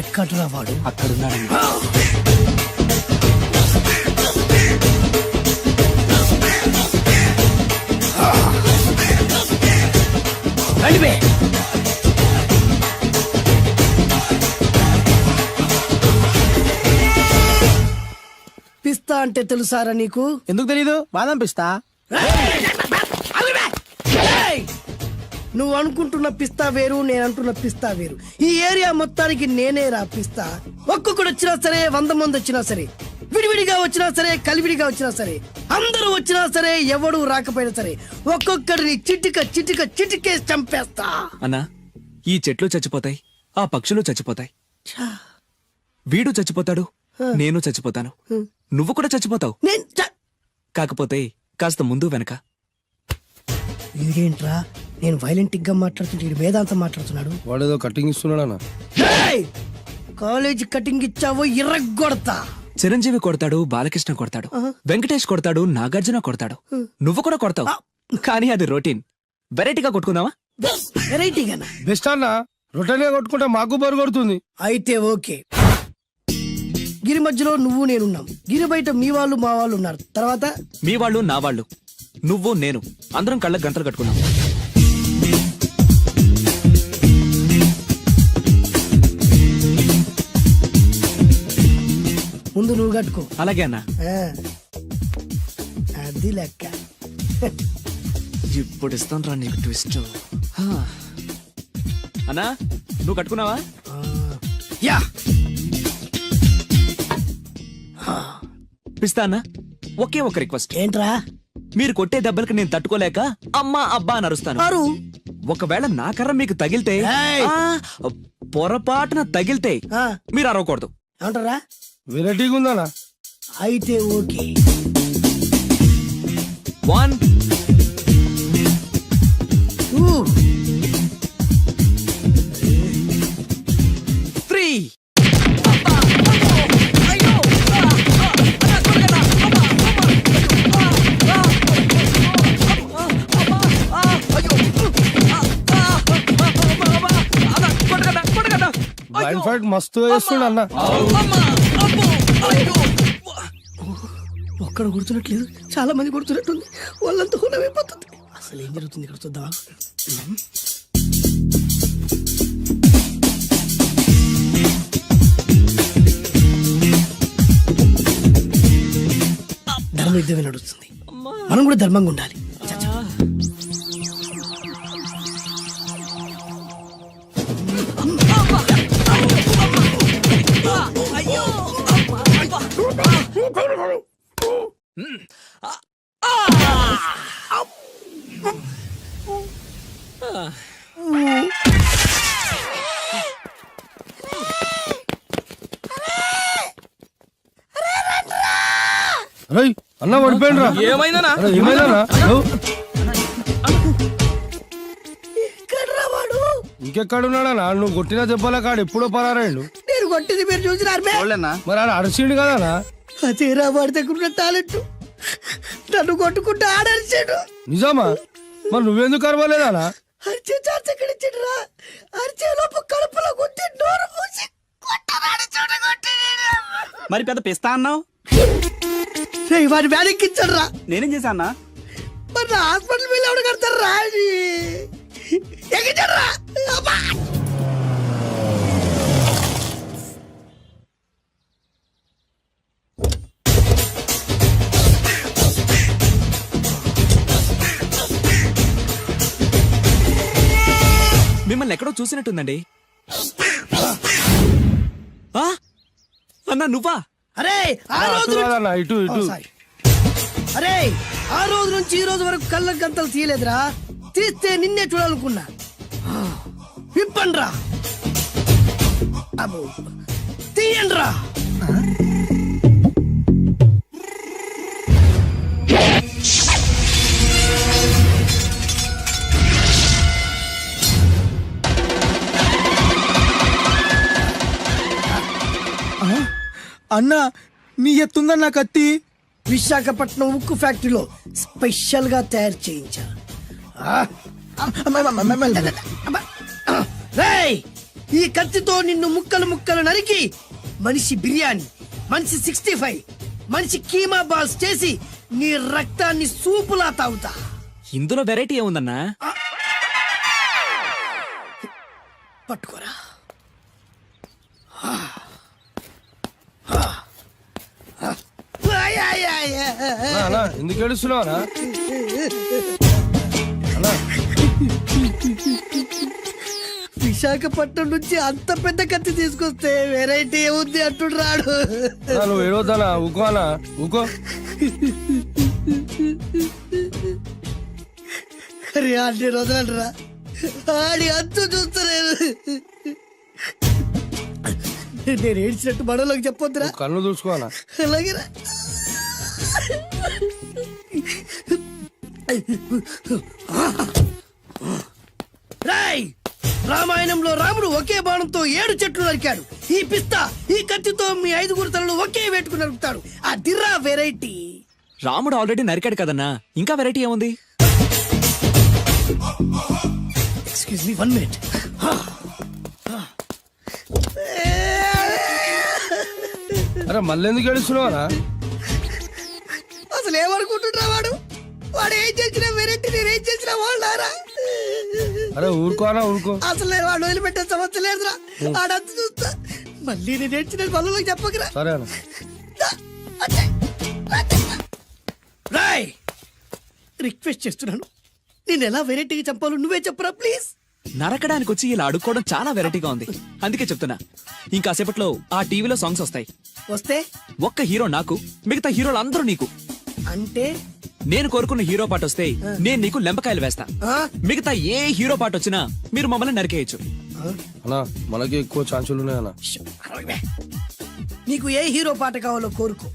ఎక్కడ్రా వాడు? అక్కడున్నాడు. రండి. పిస్తా అంటే తెలుసారా నీకు? ఎందుకు తెలీదు? బాదం పిస్తా. నువ్వు అనుకుంటున్న పిస్తా వేరు, నేను అంటున్న పిస్తా వేరు. ఈ ఏరియా మొత్తానికి నేనే రా పిస్తా. ఒక్కొక్కడు వచ్చినా సరే, 100 మంది వచ్చినా సరే, విడివిడిగా వచ్చినా సరే, కలివిడిగా వచ్చినా సరే, అందరూ వచ్చినా సరే, ఎవడు రాకపోయినా సరే, ఒక్కొక్కడిని చిటికేసి చంపేస్తా. అన్నా, ఈ చెట్లు చచ్చిపోతాయి, ఆ పక్షులు చచ్చిపోతాయి, వీడు చచ్చిపోతాడు, నేను చచ్చిపోతాను, నువ్వు కూడా చచ్చిపోతావు. కాకపోతే కాస్త ముందు వెనక. ఇదేంట్రా, నేను వైలెంటిక్ గా మాట్లాడుతుంటే వేదాంతం మాట్లాడుతున్నాడు. వాడేదో కటింగ్ ఇస్తున్నాడా? కాలేజ్ కటింగ్ ఇచ్చావో ఇర్రగొడతా. చిరంజీవి కొడతాడు, బాలకృష్ణ కొడతాడు, వెంకటేష్ కొడతాడు, నాగార్జున కొడతాడు, నువ్వు కూడా కొడతావు. కానీ అది రొటీన్. వెరైటీగా కొట్టుకుందావా? వెరైటీగానా? బెస్ట్ అన్న. రొటీన్ గా కొట్టుకుంటే మాకు బరు కొడుతుంది. అయితే ఓకే. గిరి మధ్యలో నువ్వు నేనున్నాం. గిరి బయట మీ వాళ్ళు మా వాళ్ళు ఉన్నారు. తర్వాత మీ వాళ్ళు నా వాళ్ళు, నువ్వు నేను, అందరం కళ్ళకు గంటలు కట్టుకున్నాం. ముందు నువ్వు కట్టుకో. అలాగే అన్నా. అది లెక్క. ఇప్పుడు ఇస్తాను రా నీకు ట్విస్ట్. అన్నా, నువ్వు కట్టుకున్నావా? యా. పిస్తా అన్నా, ఒకే ఒక రిక్వెస్ట్. ఏంట్రా? మీరు కొట్టే దెబ్బలకి నేను తట్టుకోలేక అమ్మా అబ్బా అని అరుస్తాను. ఒకవేళ నా కర్ర మీకు తగిలితే, పొరపాటున తగిలితే మీరు అరవకూడదు. ఏమంటారా? వెరైటీగా ఉందా? అయితే ఓకే. 1 2 3. వైన్ ఫైట్ మస్తు వేస్తుండ అన్న. ఒక్కడ గుర్తున్నట్లేదు, చాలా మంది గుర్తున్నట్టుంది. వాళ్ళంతా హులమైపోతుంది. అసలు ఏం జరుగుతుంది ఇక్కడ చూద్దామా? ధర్మ యుద్ధమే నడుస్తుంది. మనం కూడా ధర్మంగా ఉండాలి. అన్న పడిపోయిండ్రా. ఏమైందనా? ఇంకెక్కడున్నాడా? నువ్వు కొట్టిన దెబ్బల కాడు ఎప్పుడో పరారాడు. నేను కొట్టింది మీరు చూసినారు. మరి ఆడ అరిసిండు కదా? అదేరా వాడి దగ్గర ఉన్న టాలెంట్. నన్ను కొట్టుకుంటూ ఆడరిచాడు. నిజమా? మరి నువ్వెందుకు అరవలేదా? అరిచే ఛాన్స్ ఎక్కడ ఇచ్చాడురా? అరిచే లోపు కడుపులో కొట్టి నోరు మూసి కొట్టరాడు చూడ కొట్టి. మరి పెద్ద పిస్తా అన్నావు. వాడి వ్యాధికి ఇచ్చాడు రా. నేనేం చేశా అన్నా? మరి హాస్పిటల్ వెళ్ళి ఎవడు కడతారు రా? ఎక్కించాడు రా. మిమ్మల్ని ఎక్కడో చూసినట్టుందండి. అన్నా నువ్వా? అరే ఆ రోజు ఇటు అరే ఆ రోజు నుంచి ఈ రోజు వరకు కళ్ళ గంతలు తీయలేదురా. తీస్తే నిన్నే చూడాలనుకున్నా. విప్పండ్రా. అబ్బో తీయండ్రా. అన్నా, నీ ఎత్తుందన్న కత్తి విశాఖపట్నం ఉక్కు ఫ్యాక్టరీలో స్పెషల్ గా తయారు చేయించా. ఈ కత్తితో నిన్ను ముక్కలు ముక్కలు నరికి మనిషి బిర్యానీ, మనిషి 65, మనిషి కీమా బాల్స్ చేసి నీ రక్తాన్ని సూపులా తాగుతా. ఇందులో వెరైటీ ఏముందన్నా? పట్టుకోరా. అన్నా, అన్నా, ఎందుకు ఏడుస్తున్నావు అన్నా? అన్నా, విశాఖపట్నం నుంచి అంత పెద్ద కత్తి తీసుకొస్తే వెరైటీ ఏముంది అంటుడు రాడు. అన్నా, నువ్వు ఏడవద్దనా? ఊకో అన్నా, ఊకో. అరే ఆడి రోజులంటరా, ఆడి అంతు చూస్తలేదు. నేను ఏడ్చినట్టు మనలోకి చెప్పొద్దురా. నువ్వు కళ్ళు చూసుకో అన్నా. అలాగేరా. రాయ్, రామాయణంలో రాముడు ఒకే బాణంతో 7 చెట్లు నరికాడు. ఈ పిస్తా ఈ కత్తితో మీ 5 తలలు ఒకే వేటుకు నరుకుతాడు. ఆ దిర్రా వెరైటీ. రాముడు ఆల్రెడీ నరికాడు కదన్నా, ఇంకా వెరైటీ ఏముంది? Excuse me 1 minute. అరే మళ్ళీ ఎందుకు ఏడుస్తున్నావు అన్నా? అసలు ఏమనుకుంటుండ్రా వాడు? వాడు ఏం చేసిన వెరైటీ, నేను ఏం చేసిన వాళ్ళారా? అరే ఊరుకో అన్నా, ఊరుకో. అసలు నేను వాడు వదిలిపెట్టే సమస్య లేదురా. ఆడంత చూస్తా. మళ్ళీ నేను ఏడ్చిన పనులకు చెప్పకరా. సరే అన్న. రాయ్, రిక్వెస్ట్ చేస్తున్నాను, నేను ఎలా వెరైటీగా చంపాలో నువ్వే చెప్పరా ప్లీజ్. నరకడానికి వచ్చి ఇలా అడుక్కోవడం చాలా వెరైటీగా ఉంది, అందుకే చెప్తున్నా. ఇంకాసేపట్లో ఆ టీవీలో సాంగ్స్ వస్తాయి. వస్తే ఒక్క హీరో నాకు, మిగతా హీరోలు అందరూ నీకు. అంటే నేను కోరుకున్న హీరో పాట వస్తే నేను నీకు లెంపకాయలు వేస్తా. ఆ? మిగతా ఏ హీరో పాట వచ్చినా మీరు మమ్మల్ని నరికేయచ్చు. అన్నా, మనకి ఎక్కువ ఛాన్సులు ఉన్నాయి అన్న. నీకు ఏ హీరో పాట కావాలో కోరుకో.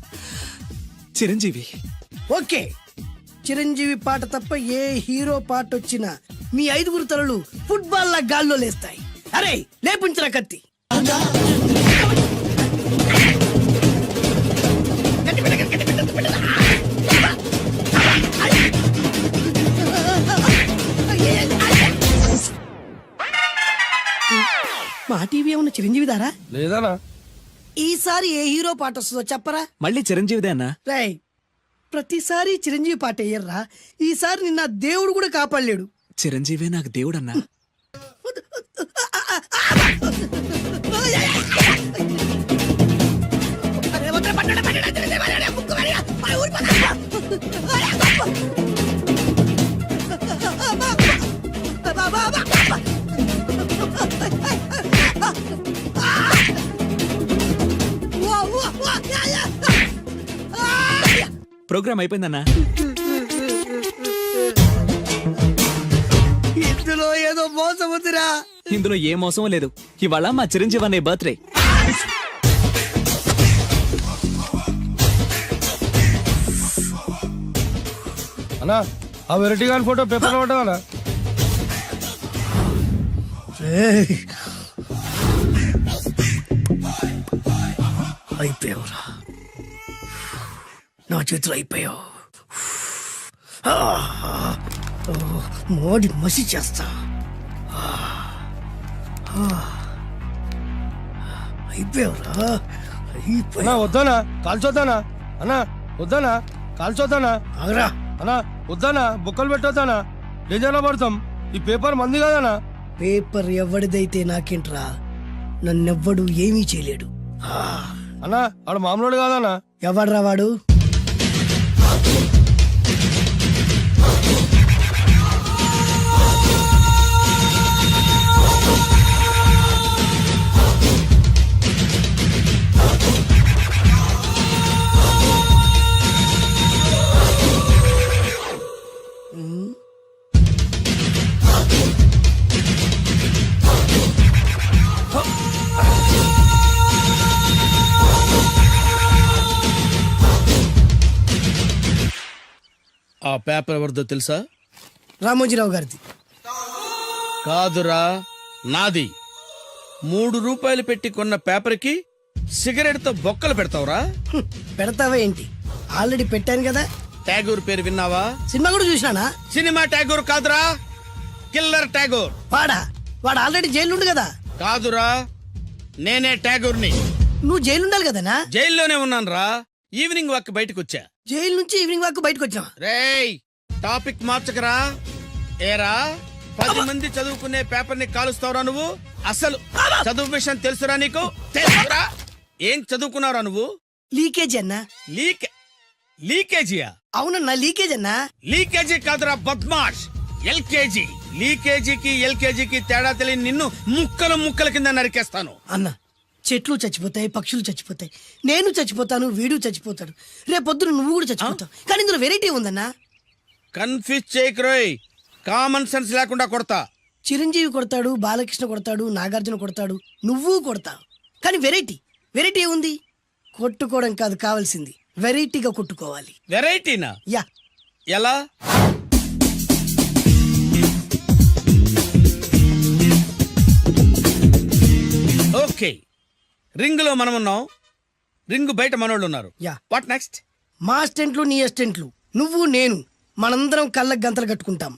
చిరంజీవి. ఓకే, చిరంజీవి పాట తప్ప ఏ హీరో పాట వచ్చినా మీ 5 తలలు ఫుట్బాల్ లా గాల్లో లేస్తాయి. అరే లేపుంచరా కత్తి. మా టీవీ ఏమన్నా చిరంజీవి దారా? లేదనా? ఈసారి ఏ హీరో పాట వస్తుందో చెప్పరా. మళ్ళీ చిరంజీవిదే అన్నా. రై, ప్రతిసారి చిరంజీవి పాట వేయర్రా. ఈసారి నిన్న దేవుడు కూడా కాపాడలేడు. చిరంజీవే నాకు దేవుడన్నా. ప్రోగ్రామ్ అయిపోయిందన్నా. ఇందులో ఏదో మోసం ఉందిరా. ఇందులో ఏ మోసం లేదు. ఇవాళ మా చిరంజీవి అనే బర్త్డే. అన్నా, ఆ వెరైటీ గాని ఫోటో పేపర్ పట్టదా? అయిపోయావురా, నా చేతులు అయిపోయావు. మోడి మసి చేస్తా. అయిపోయావురా, అయిపోయా. అన్నా వద్దానా? కాల్చొద్దానా? అన్నా వద్దానా? కాల్చొద్దానా? ఆగరా. అన్నా వద్దానా? బొక్కలు పెట్టొద్దానా? డేంజర్లో పడతాం. ఈ పేపర్ మంది కాదనా? పేపర్ ఎవడిదైతే నాకేంట్రా, నన్నెవ్వడు ఏమీ చేయలేడు. అన్నా ఆడు మామూలు కాదనా? ఎవడ్రా వాడు? ఆ పేపర్ ఎవరిదో తెలుసా? రామోజీరావు గారిది. కాదురా, నాది. 3 రూపాయలు పెట్టి కొన్న పేపర్కి సిగరెట్ తో బొక్కలు పెడతావురా? పెడతావా ఏంటి? ఆల్రెడీ పెట్టాను కదా. ట్యాగూర్ పేరు విన్నావా? సినిమా కూడా చూసినానా? సినిమా ట్యాగూర్ కాదురా, కిల్లర్ ట్యాగూర్. వాడు ఆల్రెడీ జైలు ఉంది కదా. కాదురా, నేనే ట్యాగూర్ని. నువ్వు జైలు ఉండాలి కదనా? జైల్లోనే ఉన్నాను రా. ఈవినింగ్ వాక్ బయటకు వచ్చా. జైలు నుంచి ఈవినింగ్ వాక్ బయటకు వచ్చినా. రేయ్, టాపిక్ మార్చకరా. ఏరా, 10 మంది చదువుకునే పేపర్ ని కాలుస్తావురా నువ్వు? అసలు చదువు విషయం తెలుసురా నీకు? తెలుసురా? ఏం చదువుకున్నావురా నువ్వు? లీకేజ్ అన్నా. లీకేజీయా? అవునన్నా, లీకేజ్ అన్నా. లీకేజీ కాదురా బద్మాష్, ఎల్కేజీ. లీకేజీకి ఎల్కేజీకి తేడా తెలియని నిన్ను ముక్కలు ముక్కల కింద నరికేస్తాను. అన్న, చెట్లు చచ్చిపోతాయి, పక్షులు చచ్చిపోతాయి, నేను చచ్చిపోతాను, వీడు చచ్చిపోతాడు, రేపొద్దున నువ్వు కూడా చచ్చిపోతావు. కానీ ఇందులో వెరైటీ ఉందన్నా. కన్ఫ్యూజ్ చేయకురోయ్, కామన్ సెన్స్ లేకుండా కొడతా. చిరంజీవి కొడతాడు, బాలకృష్ణ కొడతాడు, నాగార్జున కొడతాడు, నువ్వు కొడతావు. కానీ వెరైటీ ఉంది. కొట్టుకోవడం కాదు కావాల్సింది, వెరైటీగా కొట్టుకోవాలి. వెరైటీనా? యా. ఎలా? ఓకే, రింగ్ లో మనం ఉన్నాం, రింగ్ బయట మనోళ్ళు ఉన్నారు. యా. What next? మా అసిస్టెంట్లు, నీ అసిస్టెంట్లు, నువ్వు నేను, మనందరం కళ్ళకు గంతలు కట్టుకుంటాం.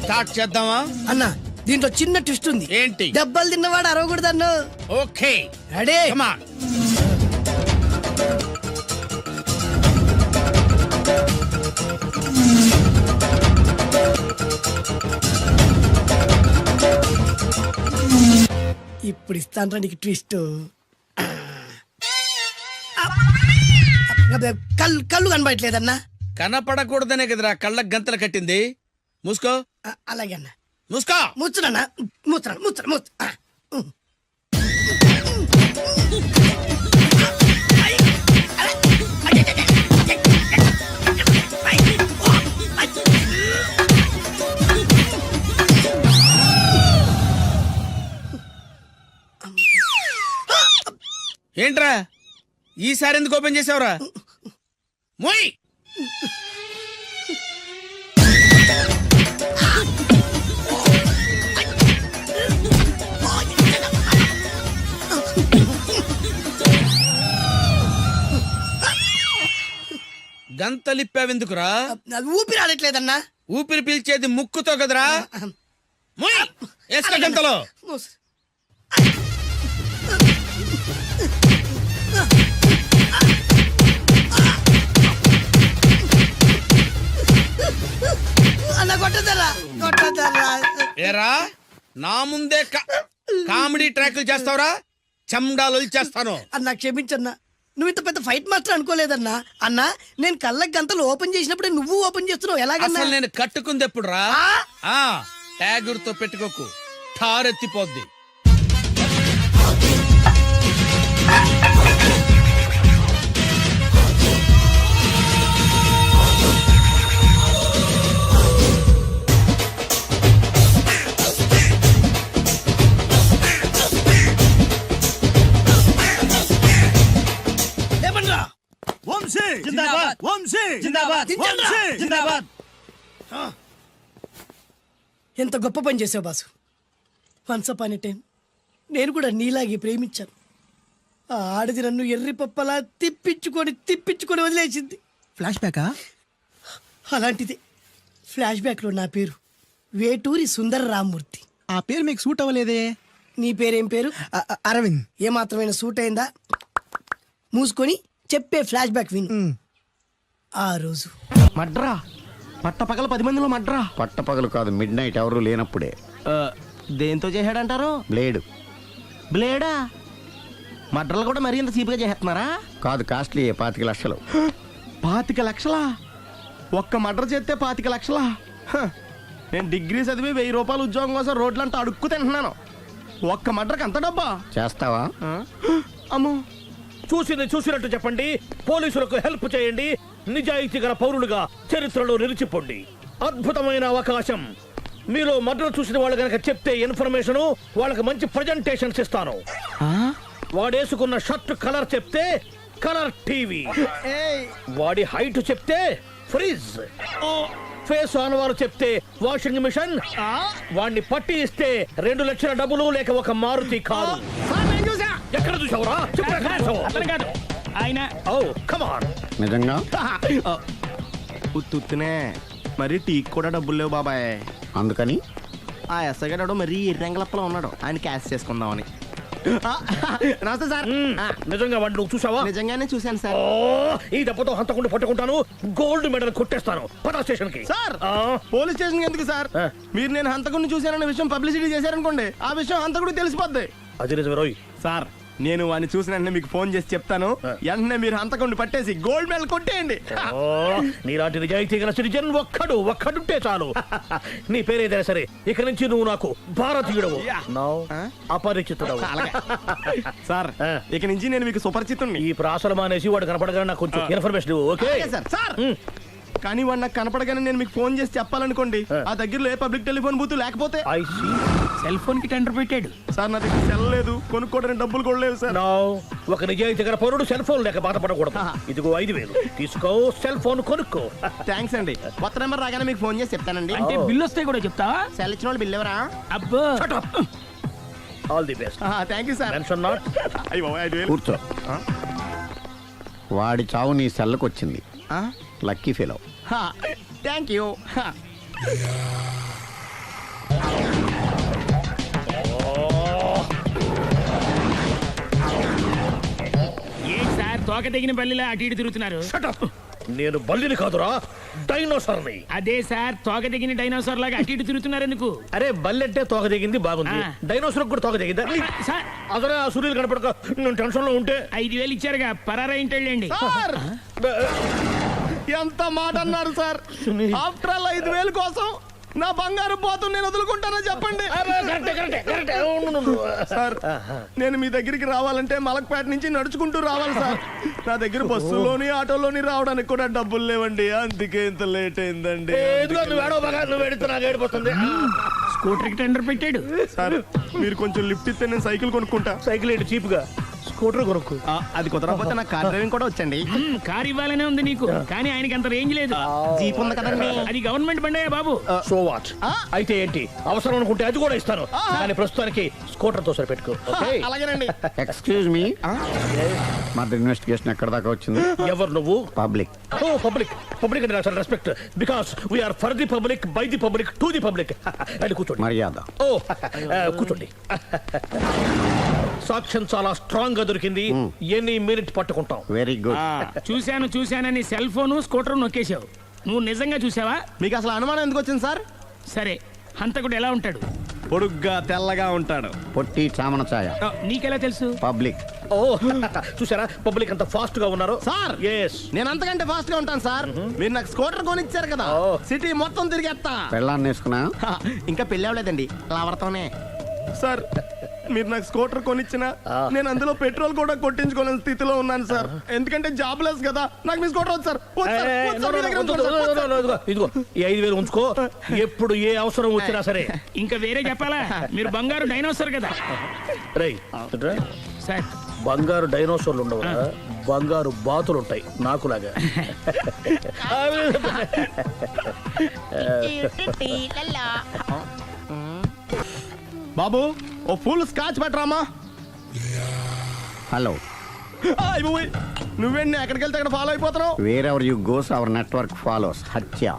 స్టార్ట్ చేద్దామా? అన్న, దీంట్లో చిన్న ట్విస్ట్ ఉంది. ఏంటి? దెబ్బలు తిన్నవాడు అరవకూడదన్ను. Okay, ready? Come on. ఇప్పుడు ఇస్తాను నీకు ట్విస్ట్. కళ్ళు కనబడట్లేదన్నా. కనపడకూడదనే కదరా కళ్ళకు గంతలు కట్టింది. మూసుకో. అలాగే అన్న. మూసుకో. ముచ్చునన్నా, ముచ్చరా. ఏంట్రా ఈసారి ఎందుకు ఓపెన్ చేసావురా? మోయ్. గంతలిప్పావెందుకురా? ఊపిరి ఆడట్లేదన్నా. ఊపిరి పీల్చేది ముక్కుతో కదరా. మోయ్, వేసుకో గంతలో. అన్న, కొట్టదరా. ఏరా, నా ముందే కామెడీ ట్రాక్లు చేస్తావురా? చెమ్డాలు చేస్తాను. అన్న, క్షమించన్నా, నువ్వు ఇంత పెద్ద ఫైట్ మాస్టర్ అనుకోలేదన్నా. అన్నా, నేను కళ్ళకి గంతలు ఓపెన్ చేసినప్పుడే నువ్వు ఓపెన్ చేస్తున్నావు. ఎలాగన్నా? అసలు నేను కట్టుకుంది ఎప్పుడు రా? ట్యాగూర్తో పెట్టుకోకు, ఠారెత్తిపోద్ది. ఎంత గొప్ప పని చేసావు boss. Once upon a time నేను కూడా నీలాగే ప్రేమించాను. ఆ ఆడది నన్ను ఎర్రి పప్పలా తిప్పించుకొని వదిలేసింది. ఫ్లాష్ బ్యాకా? అలాంటిది ఫ్లాష్ బ్యాక్ లో నా పేరు వేటూరి సుందర రామ్మూర్తి. ఆ పేరు మీకు సూట్ అవ్వలేదే. నీ పేరేం పేరు? అరవింద్. ఏమాత్రమైన సూట్ అయిందా? మూసుకొని చెప్పే ఫ్లాష్ బ్యాక్ విను. ఆ రోజు మడ్రా పట్టపగల 10 మందిలో మడ్రా. పట్టపగలు కాదు, మిడ్ నైట్ ఎవరు లేనప్పుడే. దేంతో చేశాడంటారు? బ్లేడా? మడ్రలు కూడా మరీ ఇంత చీప్గా చేస్తున్నారా? కాదు, కాస్ట్లీ 25 లక్షలు. 25 లక్షలా? ఒక్క మడ్ర చేస్తే 25 లక్షలా? నేను డిగ్రీ చదివి 1000 రూపాయలు ఉద్యోగం కోసం రోడ్లంతా అడుక్కు తింటున్నాను. ఒక్క మడ్రకి అంత డబ్బా? చేస్తావా? అమ్మో. చూసినట్టు చెప్పండి, పోలీసులకు హెల్ప్ చేయండి, నిజాయితీ గల పౌరులుగా చరిత్రలో నిలిచిపోండి. అద్భుతమైన అవకాశం. మీలో మర్డర్ చూసిన వాళ్ళు కనుక చెప్తే ఇన్ఫర్మేషన్, వాళ్ళకి మంచి ప్రజెంటేషన్స్ ఇస్తాను. వాడేసుకున్న షర్ట్ కలర్ చెప్తే కలర్ టీవీ, వాడి హైట్ చెప్తే ఫ్రిజ్, ఫేస్ ఆన్ వారు చెప్తే వాషింగ్ మిషన్, వాడిని పట్టి ఇస్తే 2 లక్షల డబ్బులు లేక ఒక మారుతి కారు. ఎక్కడ చూసావురా? ఆయన ఓ కమ్ ఆన్. నిజంగా? ఉత్తునే మరి టీకి కూడా డబ్బులు లేవు బాబాయ్. అందుకని ఆ ఎస్ఐ గారు మరీ ఎర్రంగలప్పలో ఉన్నాడు, ఆయన క్యాష్ చేసుకుందామని. ఆ, నమస్తే సార్. ఆ, నిజంగా వాడిని నువ్వు చూసావా? నిజంగానే చూశాను సార్. ఓ, ఈ దెబ్బతో హంతకుండా పట్టుకుంటాను, గోల్డ్ మెడల్ కొట్టేస్తాను. పద స్టేషన్ కి. సార్ పోలీస్ స్టేషన్ ఎందుకు సార్? ఆ. మీరు నేను హంతకుడిని చూశానన్న విషయం పబ్లిసిటీ చేశారనుకోండి, ఆ విషయం హంతకుడికి తెలిసిపోద్ది. అది నిజమే రోయ్. సార్ నేను వాడిని చూసిన వెంటనే మీకు ఫోన్ చేసి చెప్తాను, వెంటనే మీరు హంతకుడిని పట్టేసి గోల్డ్ మెడల్ కొట్టేయండి. ఓ, నీలాంటి నిజాయితీ గల సిటిజన్ ఒక్కడుంటే చాలు. నీ పేరేదైనా సరే ఇక నుంచి నువ్వు నాకు భారతీయుడవు, నౌ అపరిచితుడవు. అలాగే. సార్ ఇక నుంచి నేను మీకు సుపరిచితుణ్ణి. ఈ ప్రాసలు మానేసి వాడు కనపడగానే నాకు కొంచెం ఇన్ఫర్మేషన్ ఇవ్వు, ఓకే? అలాగే సార్. సార్ కానీ వాడు నాకు కనపడగానే నేను మీకు ఫోన్ చేసి చెప్పాలనుకోండి, ఆ దగ్గరలో ఏ పబ్లిక్ టెలిఫోన్ బూత్ లేకపోతే. I see. సెల్ ఫోన్ కి టెండర్ పెట్టాడు. సార్ నా దగ్గర సెల్ లేదు, కొనుక్కోవడానికి డబ్బులు కూడా లేవు సార్. నౌ ఒక నిజాయితీ గల పౌరుడు సెల్ ఫోన్ లేక బాధపడకూడదు. ఇదిగో 5,000 తీసుకో, సెల్ ఫోన్ కొనుక్కో. థ్యాంక్స్ అండి. కొత్త నెంబర్ రాగానే మీకు ఫోన్ చేసి చెప్తానండి. అంటే బిల్ వస్తే కూడా చెప్తావా? సెల్ ఇచ్చిన వాళ్ళు బిల్ ఎవరా? అబ్బో all the best. Thank you sir. Mention not. కూర్చో. వాడి చావు నీ సెల్లకు వచ్చింది. Lucky fellow. Thank you. ఏంటి సార్ తోక తెగిన బల్లిలా అటు ఇటు తిరుగుతున్నారు? నేను బల్లిని కాదురా, డైనోసార్ని. అదే సార్ తోక తెగిన డైనోసార్ లాగా అటు ఇటు తిరుగుతున్నారు ఎందుకు? అరే బల్లి అంటే తోక దిగింది బాగుంది, ఆ. డైనోసార్ కూడా తోక దిగిందా? సార్ అదరే ఆ సూర్యులు కనపడక నేను టెన్షన్ లో ఉంటే. 5,000 ఇచ్చారుగా, పరారా ఇంటండి. సార్ ఎంత మాట అన్నారు సార్? ఆఫ్టర్ ఆల్ 5,000 కోసం నా బంగారు పోతు నేను వదులుకుంటానా చెప్పండి. సార్ నేను మీ దగ్గరికి రావాలంటే మలక్పేట నుంచి నడుచుకుంటూ రావాలి సార్. నా దగ్గర బస్సులోని ఆటోలోని రావడానికి కూడా డబ్బులు లేవండి, అందుకే ఇంత లేట్ అయిందండి. స్కూటర్ కి టెండర్ పెట్టాడు. సార్ మీరు కొంచెం లిఫ్ట్ ఇస్తే నేను సైకిల్ కొనుక్కుంటా. సైకిల్ ఏంటి చీప్ గా, స్కూటర్ కొనుక్కు. అది కుదరకపోతే నాకు కార్ డ్రైవింగ్ కూడా వచ్చండి. కార్ ఇవ్వాలనే ఉంది నీకు, కానీ ఆయనకి అంత రేంజ్ లేదు. జీప్ ఉంది కదండి. అది గవర్నమెంట్ బండే బాబు. So what? అయితే ఏంటి, అవసరం అనుకుంటే అది కూడా ఇస్తాను, కానీ ప్రస్తుతానికి స్కూటర్ తో సరిపెట్టుకో. అలాగేనండి. ఎక్స్క్యూజ్ మీ, మర్డర్ ఇన్వెస్టిగేషన్ ఎక్కడ దాకా వచ్చింది? ఎవరు నువ్వు? పబ్లిక్. ఓ పబ్లిక్. పబ్లిక్ అంటే చాలా respect, because we are for the public, by the public, to the public. అది కూర్చోండి. మర్యాద. ఓ కూర్చోండి. సాక్ష్యం చాలా స్ట్రాంగ్ గా దొరికింది, ఎన్ని మినిట్ పట్టుకుంటాం. Very good. చూశానని సెల్ ఫోను స్కూటర్ నొక్కేశావు. నువ్వు నిజంగా చూసావా? మీకు అసలు అనుమానం ఎందుకు వచ్చింది సార్? సరే, హంతకుడు ఎలా ఉంటాడు? పొడుగ్గా తెల్లగా ఉంటాడు. పొట్టి చామన ఛాయ. నీకెలా తెలుసు? పబ్లిక్. ఓ చూసారా పబ్లిక్ అంత ఫాస్ట్ గా ఉన్నారు. సార్ ఎస్, నేను అంతకంటే ఫాస్ట్ గా ఉంటాను సార్. మీరు నాకు స్కూటర్ కొనిచ్చారు కదా, సిటీ మొత్తం తిరిగేస్తా. పెళ్ళాన్ని వేసుకున్నా? ఇంకా పెళ్ళి అవ్వలేదండి, లావర్తోనే. సార్ మీరు నాకు స్కూటర్ కొనిచ్చిన నేను అందులో పెట్రోల్ కూడా కొట్టించుకోలేని స్థితిలో ఉన్నాను సార్. ఎందుకంటే జాబ్ లెస్ కదా, నాకు మీ స్కూటర్ వద్దు సార్. ఇదిగో ఈ 5,000 ఉంచుకో, ఎప్పుడు ఏ అవసరం వచ్చినా సరే. ఇంకా వేరే చెప్పాలా? మీరు బంగారు డైనోసార్ కదా. రై సార్ బంగారు డైనోసార్లు ఉండవు, బంగారు బాతులు ఉంటాయి నాకులాగా. బాబు ఓ ఫుల్ స్కాచ్ పెట్టరామా. హలో. నువ్వేంటి ఎక్కడికి వెళ్తే అక్కడ ఫాలో అయిపోతున్నావు? Wherever you goes our network follows. హత్య.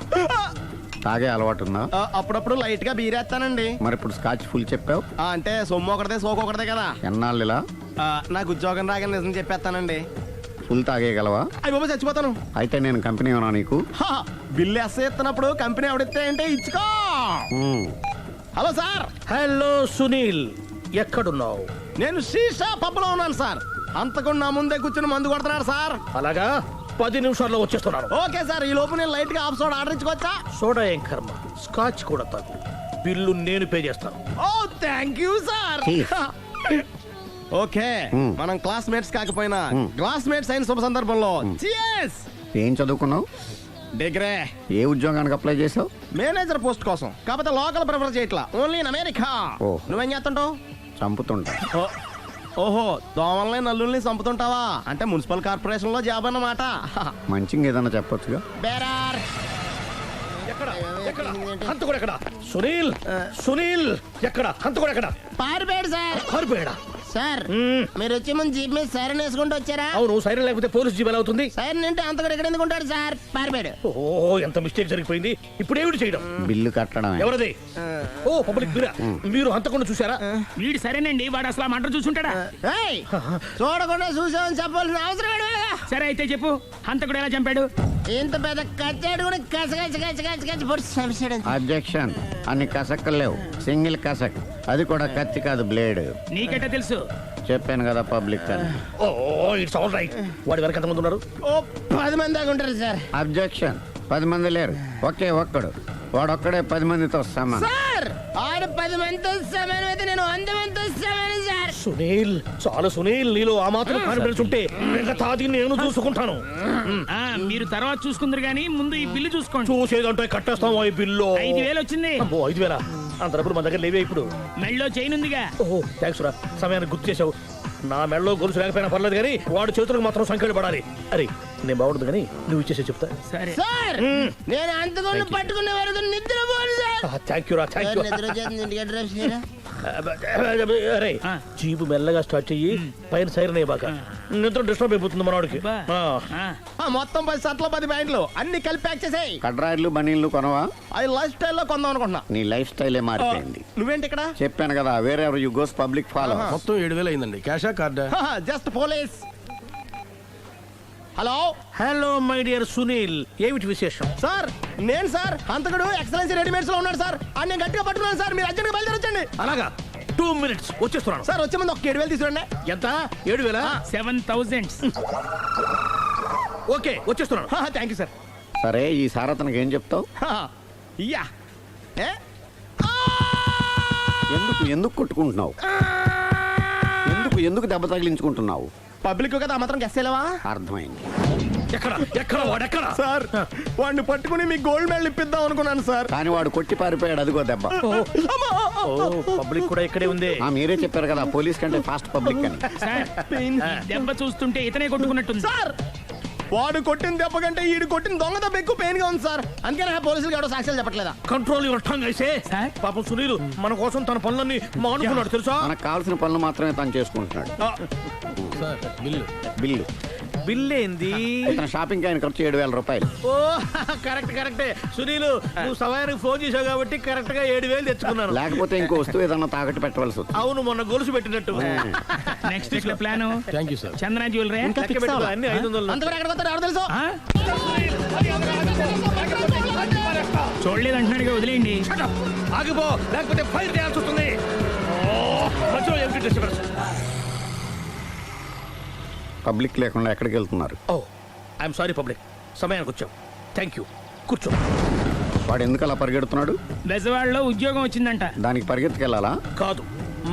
తాగే అలవాటు ఉందా? అప్పుడప్పుడు లైట్ గా బీరేస్తానండి. మరి ఇప్పుడు స్కాచ్ ఫుల్ చెప్పావు అంటే సొమ్ము ఒకటిదే సోకు ఒకటిదే కదా. ఎన్నాళ్ళు ఇలా? నాకు ఉద్యోగం రాగానే నిజం చెప్పేస్తానండి. ఫుల్ తాగేయగలవా? అయ్యి బాబు చచ్చిపోతాను. అయితే నేను కంపెనీ ఉన్నా నీకు? బిల్లు ఎస్ఐ ఎత్తినప్పుడు కంపెనీ ఎవడిస్తే అంటే ఇచ్చుకో. Hello sir. హలో సునీల్, ఎక్కడున్నావు? నేను శీషా పబ్లో ఉన్నాను సార్. అంతకుండా నా ముందే కూర్చుని మందు కొడుతున్నాడు సార్. అలాగా, 10 నిమిషాల్లో వచ్చేస్తున్నాను. ఓకే సార్, ఈ లోపు నేను లైట్ గా హాఫ్ సోడా ఆర్డర్ ఇచ్చుకోవచ్చా? సోడా ఏం కర్మ, స్కాచ్ కూడా తాగు, బిల్లు నేను పే చేస్తాను. ఓ థ్యాంక్ యూ సార్. ఓకే మనం క్లాస్మేట్స్ కాకపోయినా క్లాస్మేట్స్ అయిన శుభ సందర్భంలో cheers. ఏం చదువుకున్నావు? డిగ్రీ. ఏ ఉద్యోగానికి అప్లై చేసావు? మేనేజర్ పోస్ట్ కోసం, కాకపోతే లోకల్ ప్రిఫర్ చేయట్లా, ఓన్లీ ఇన్ అమెరికా. ఓ. నువ్వేం చేస్తుంటావు? చంపుతుంటా. ఓహో, దోమల్ని నల్లుల్ని చంపుతుంటావా? అంటే మున్సిపల్ కార్పొరేషన్ లో జాబ్ అన్నమాట. మంచిగా ఏదన్నా చెప్పొచ్చుగా. బేరార్. హంతకుడు ఎక్కడ? సునీల్, సునీల్ ఎక్కడ? హంతకుడు ఎక్కడ? పారిపోయాడు సార్. పారిపోయాడా? సార్ మీరు వచ్చే ముందు జీప్ మీద సైరన్ వేసుకుంటూ వచ్చారా? అవును, సైరన్ లేకపోతే పోలీస్ జీవన్ అవుతుంది. సైరన్ అంటే అంతగా ఎక్కడ ఎందుకు ఉంటాడు సార్? పారిపోయాడు. ఓ, ఎంత మిస్టేక్ జరిగిపోయింది. ఇప్పుడు ఏమిటి చేయడం? బిల్లు కట్టడమే. ఎవరది? ఓ, పబ్లిక్ మీరా? మీరు హంతకుండా చూసారా? వీడు సరేనండి, వాడు అసలు ఆ మంట చూసుంటాడా? ఏయ్, చూడకుండా చూసామని చెప్పాల్సిన అవసరం లేదు. సరే అయితే చెప్పు, హంతకుడు ఎలా చంపాడు? ఇంత పెద్ద కచ్చాడు కూడా కచ్చ పొడి చంపేశాడు. అబ్జెక్షన్. అన్ని కసక్కలు లేవు, సింగిల్ కసక్, అది కూడా కత్తి కాదు బ్లేడ్. నీకెట్టా తెలుసు? చెప్పాను కదా పబ్లిక్ అని. ఓ, ఇట్స్ ఆల్ రైట్. వాడి వరకు ఎంతమంది ఉన్నారు? ఓ 10 మంది దాకా ఉంటారు సార్. అబ్జెక్షన్. 10 మంది లేరు, ఒకే ఒక్కడు. వాడొక్కడే 10 మందితో సమానం. సార్ ఆడు 10 మందితో సమానం అయితే నేను 100 మందితో సమానం సార్. సునీల్, చాలా సునీల్, నీలో ఆ మాత్రం కాన్ఫిడెన్స్ ఉంటే మిగతాది నేను చూసుకుంటాను. మీరు తర్వాత చూసుకుందరు గానీ ముందు ఈ బిల్లు చూసుకోండి. చూసేదంటే కట్టేస్తాం ఈ బిల్లు. 5,000 వచ్చింది. అమ్మో, 5,000? అంత డబ్బులు మన దగ్గర లేవే ఇప్పుడు. మెళ్ళో చైన్ ఉందిగా. ఓహో, థ్యాంక్స్ రా, సమయానికి గుర్తు చేసావు. నా మెడలో గొలుసు లేకపోయినా పర్లేదు కానీ వాడు చేతులకు మాత్రం సంఖ్యలు పడాలి. అరే, నేను బాగుండదు కానీ నువ్వు ఇచ్చేసి చెప్తా. సరే సార్ నేను అంతకుండా పట్టుకునే వరకు నిద్రపోను సార్. థ్యాంక్ యూ రా, థ్యాంక్ యూ. నిద్ర వచ్చేస్తుంది, ఇంటికి డ్రైవ్ చేయరా? అరే, జీపు మెల్లగా స్టార్ట్ చెయ్యి, పైన సైరన్ అయ్యాక నిద్ర డిస్టర్బ్ అయిపోతుంది మనవాడికి. మొత్తం 10 షర్ట్లు 10 ప్యాంట్లు అన్ని కలిపి ప్యాక్ చేసేయ్. కడ్రాయిలు బనీళ్లు కొనవా? అది లైఫ్ స్టైల్లో కొందాం అనుకుంటున్నా. నీ లైఫ్ స్టైలే మారిపోయింది. నువ్వేంటి ఇక్కడ? చెప్పాను కదా, వేరే ఎవరు యు గోస్ పబ్లిక్ ఫాలో. మొత్తం 7,000 అయిందండి. క్యాషా కార్డా? Just police. Hello hello my dear Sunil, ఏమిటి విశేషం? సార్ నేను సార్ అంతకుడు ఎక్సలెన్సీ రెడీమేడ్స్ లో ఉన్నాడు సార్. అని నేను గట్టిగా పట్టుకున్నాను సార్. మీరు అర్జెంట్గా బయలుదేరొచ్చండి. అలాగా, 2 minutes వచ్చేస్తున్నాను. సార్ వచ్చే ముందు ఒక 7,000 తీసుకురండి. ఎంత? 7,000? 7,000. ఓకే, వచ్చేస్తున్నాను. Thank you sir. సరే, ఈ సారతనకి ఏం చెప్తావు? ఇయ్యా ఎందుకు ఎందుకు కొట్టుకుంటున్నావు? ఎందుకు దెబ్బ తగిలించుకుంటున్నావు? పబ్లిక్ కదా మాత్రం గెస్సేలేవా? అర్థమైంది. ఎక్కడ వాడెక్కడ? సార్ వాడిని పట్టుకుని మీ గోల్డ్ మెడల్ ఇప్పిద్దాం అనుకున్నాను సార్. కానీ వాడు కొట్టి పారిపోయాడు, అదిగో దెబ్బ. పబ్లిక్ కూడా ఇక్కడే ఉంది. మీరే చెప్పారు కదా పోలీస్ కంటే ఫాస్ట్ పబ్లిక్ అని. సార్, ఈ దెబ్బ చూస్తుంటే ఇతనే కొట్టుకున్నట్టుంది. సార్ వాడు కొట్టిన దెబ్బ కంటే ఈడు కొట్టిన దొంగ దెబ్బ ఎక్కువ పెయిన్ గా ఉంది సార్. అందుకే పోలీసులు ఎవడో సాక్ష్యాలు చెప్పట్లేదా? కంట్రోల్ యువర్ టంగ్ అయితే. పాపం సునీల్ మన కోసం తన పనులన్నీ మానుకున్నాడు తెలుసా? మనకు కావాల్సిన పనులు మాత్రమే తను చేసుకుంటున్నాడు. Sir bill. బిల్లు బిల్ ఏంది? ఇతను షాపింగ్ ఆయన ఖర్చు 7,000 రూపాయలు. ఓ, కరెక్టే సునీల్, నువ్వు సమయానికి ఫోన్ చేసావు కాబట్టి కరెక్ట్ గా 7,000 తెచ్చుకున్నాను. లేకపోతే ఇంకో వస్తువు ఏదన్నా తాకట్టు పెట్టవలసి వస్తుంది. అవును, మొన్న గొలుసు పెట్టినట్టు. నెక్స్ట్ వీక్ లో plan thank you sir. Chandana jewellery. లెక్క పెట్టుకో, అన్ని 500. అంతవరకు ఎక్కడ పోతాడు ఎవరు తెలుసు? చూడలేదు అంటున్నాడుగా, వదిలేయండి. ఆగిపో, లేకపోతే ఫైర్ చేయాల్సి వస్తుంది. మధ్యలో ఏమిటి డిస్టర్బెన్స్? పబ్లిక్ లేకుండా ఎక్కడికి వెళ్తున్నారు? ఓ, ఐఎమ్ సారీ పబ్లిక్, సమయానికి వచ్చాం. థ్యాంక్ యూ, కూర్చో. వాడు ఎందుకు అలా పరిగెడుతున్నాడు? బెజవాడలో ఉద్యోగం వచ్చిందంట. దానికి పరిగెత్తుకెళ్ళాలా? కాదు,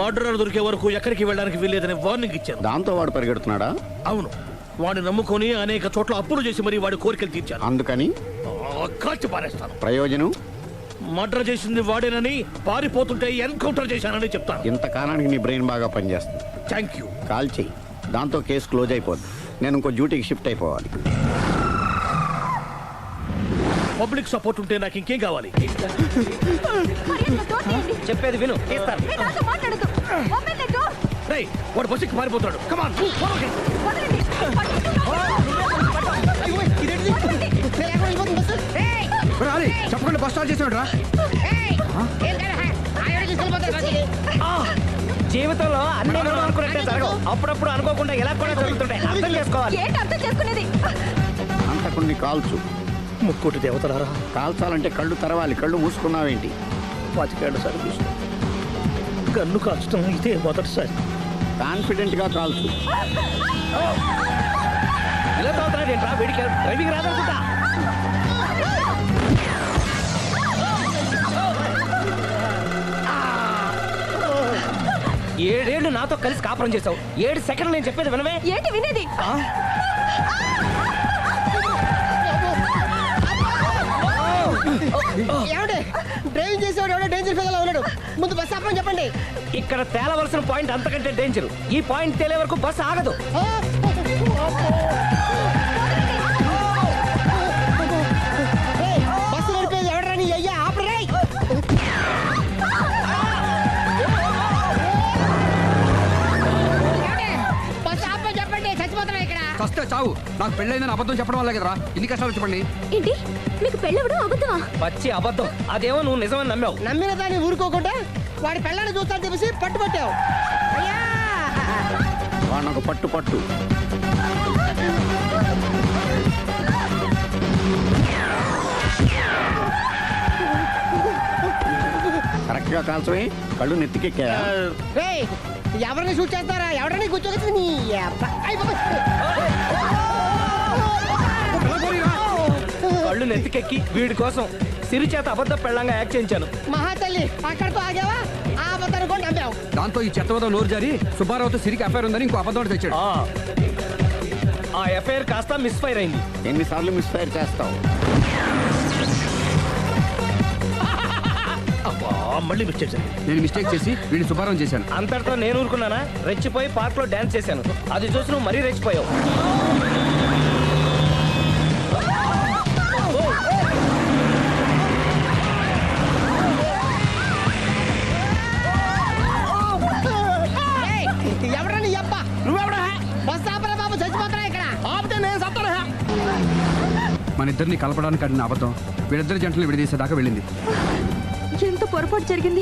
మర్డరర్ దొరికే వరకు ఎక్కడికి వెళ్ళడానికి వీల్లేదని వార్నింగ్ ఇచ్చాను. దాంతో వాడు పరిగెడుతున్నాడా? అవును, వాడిని నమ్ముకొని అనేక చోట్ల అప్పులు చేసి మరి వాడి కోరికలు తీర్చాను. అందుకని కాల్చి పారేస్తాను. ప్రయోజనం? మర్డర్ చేసింది వాడేనని, పారిపోతుంటే ఎన్కౌంటర్ చేశానని చెప్తాను. ఇంతకాలానికి నీ బ్రెయిన్ బాగా పనిచేస్తుంది. Thank you. కాల్ చెయ్యి, దాంతో కేసు క్లోజ్ అయిపోద్ది. నేను ఇంకో డ్యూటీకి షిఫ్ట్ అయిపోవాలి. పబ్లిక్ సపోర్ట్ ఉంటే నాకు ఇంకేం కావాలి? చెప్పేది విను. రేయ్, వాడు బస్సుకి పారిపోతాడు. కమాన్, చెప్పకుండా బస్ స్టార్ట్ చేసాడు రా. జీవితంలో అన్ని అనుకున్నట్టే జరగవు. అప్పుడప్పుడు అనుకోకుండా ఎలా కూడా జరుగుతుంటాయి. అర్థం చేసుకోవాలి. అంతకుని కాల్చు. ముక్కోటి దేవతలారా, కాల్చాలంటే కళ్ళు తెరవాలి. కళ్ళు మూసుకున్నావేంటి? 25 సర్వీస్ గన్ను కాల్చడం ఇదే మొదటిసారి. కాన్ఫిడెంట్ గా కాల్చు. ఇలా తాగుతున్నాడు ఏంట్రా? వీడికి డ్రైవింగ్ రాదనుకుంటా. 7 ఏళ్ళు నాతో కలిసి కాపురం చేసావు. 7 సెకండ్లు నేను చెప్పేది వినవే. ఏంటి వినేది? డ్రైవింగ్ చేసేవాడు ఎవడో డేంజర్ ఫీల్ ఉన్నాడు. ముందు బస్ ఆపమని చెప్పండి. ఇక్కడ తేలవలసిన పాయింట్ అంతకంటే డేంజర్. ఈ పాయింట్ తేలే వరకు బస్సు ఆగదు. బస్సు నడిపేది ఎవడరా నీ అయ్యా? ఆపరే. నాకు పెళ్ళైందని అబద్ధం చెప్పడం వల్ల కదరా ఇన్ని కష్టాలు చెప్పండి. ఏంటి మీకు పెళ్ళవడం అబద్ధమా? పచ్చి అబద్ధం. అదేమో నువ్వు నిజమని నమ్మావు. నమ్మిన దాన్ని ఊరుకోకుండా వాడి పెళ్ళాన్ని చూస్తాను తెలిసి పట్టుబట్టావు. వాడినొక పట్టు కరెక్ట్ గా కాల్చవి, కళ్ళు నెత్తికెక్కా. ఎవరిని షూట్ చేస్తారా? ఎవరిని కూర్చోగచ్చు నీ కళ్ళు నెత్తికెక్కి వీడి కోసం సిరి చేత అబద్ధ పెళ్ళంగా యాక్ట్ చేయించాను. మహాతల్లి అక్కడితో ఆగావా? ఆ అబద్ధాన్ని కూడా నమ్మావు. దాంతో ఈ చెత్తవదో నోరు జారి సుబ్బారావుతో సిరికి అఫైర్ ఉందని ఇంకో అబద్ధం తెచ్చాడు. ఆ ఎఫ్ఐఆర్ కాస్త మిస్ఫైర్ అయింది. ఎన్నిసార్లు మిస్ఫైర్ చేస్తావు? మళ్ళీ మిస్టేక్ జరిగింది. నేను మిస్టేక్ చేసి వీడిని సుబ్బారావు చేశాను. అంతటితో నేను ఊరుకున్నానా? రెచ్చిపోయి పార్క్ లో డాన్స్ చేశాను. అది చూసి నువ్వు మరీ రెచ్చిపోయావు. ఎవరని అప్ప నువ్వెవడా? బస్ ఆపరా బాబు, చచ్చిపోతారా ఇక్కడ? ఆపితే నేను సత్తాను. మన ఇద్దరిని కలపడానికి అడిగిన అబద్ధం వీళ్ళిద్దరి జంటలు విడదీసేదాకా వెళ్ళింది. ఎంత పొరపాటు జరిగింది.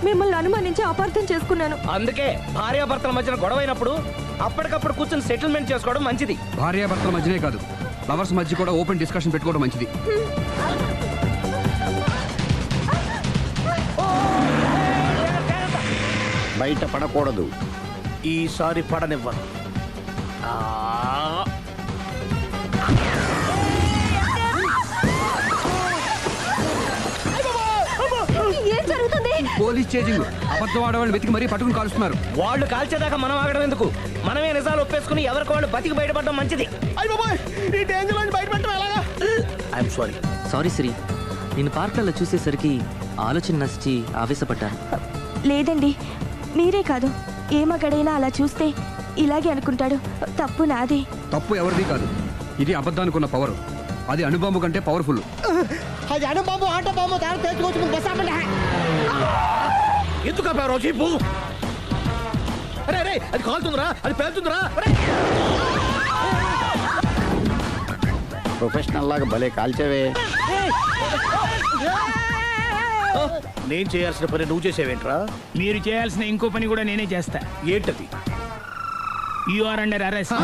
మిమ్మల్ని అనుమానించి అపార్థం చేసుకున్నాను. అందుకే భార్యాభర్తల మధ్యన గొడవ అయినప్పుడు అప్పటికప్పుడు కూర్చొని సెటిల్మెంట్ చేసుకోవడం మంచిది. భార్యాభర్తల మధ్యనే కాదు, లవర్స్ మధ్య కూడా ఓపెన్ డిస్కషన్ పెట్టుకోవడం మంచిది. బయట పడకూడదు. ఈసారి పడనివ్వను. ఏం జరుగుతుంది? Police chasing. అబద్ధం ఆడవాళ్ళు వెతికి మరీ పట్టుకుని కాలుస్తున్నారు. వాళ్ళు కాల్చేదాకా మనం ఆగడం ఎందుకు? మనమే నిజాలు ఒప్పేసుకుని ఎవరికి వాళ్ళు బతికి బయటపడడం మంచిది. ఈ డేంజర్ నుంచి బయటపడటం ఎలాగా? I'm sorry. సారీ శ్రీ, నేను పార్కులలో చూసేసరికి ఆలోచన నచ్చి ఆవేశపడ్డాను. లేదండి, మీరే కాదు, ఏ మగాడైనా అలా చూస్తే ఇలాగే అనుకుంటాడు. తప్పు నాదే. తప్పు ఎవరిది కాదు. ఇది అబద్ధానికి ఉన్న పవర్. అది అణుబాంబు కంటే పవర్ఫుల్. అది అణుబాబు ఆటో బాబు దారి తెచ్చుకోవచ్చు. బస్ ఆపండి. ఎందుకు ఆపావు జీపు? అరే అరే, అది కాలుతుందిరా, అది పేలుతుందిరా. ప్రొఫెషనల్ లాగా భలే కాల్చేవే. నేను చేయాల్సిన పని నువ్వు చేసేవేంట్రా? మీరు చేయాల్సిన ఇంకో పని కూడా నేనే చేస్తా. ఏంటది? You are under arrest.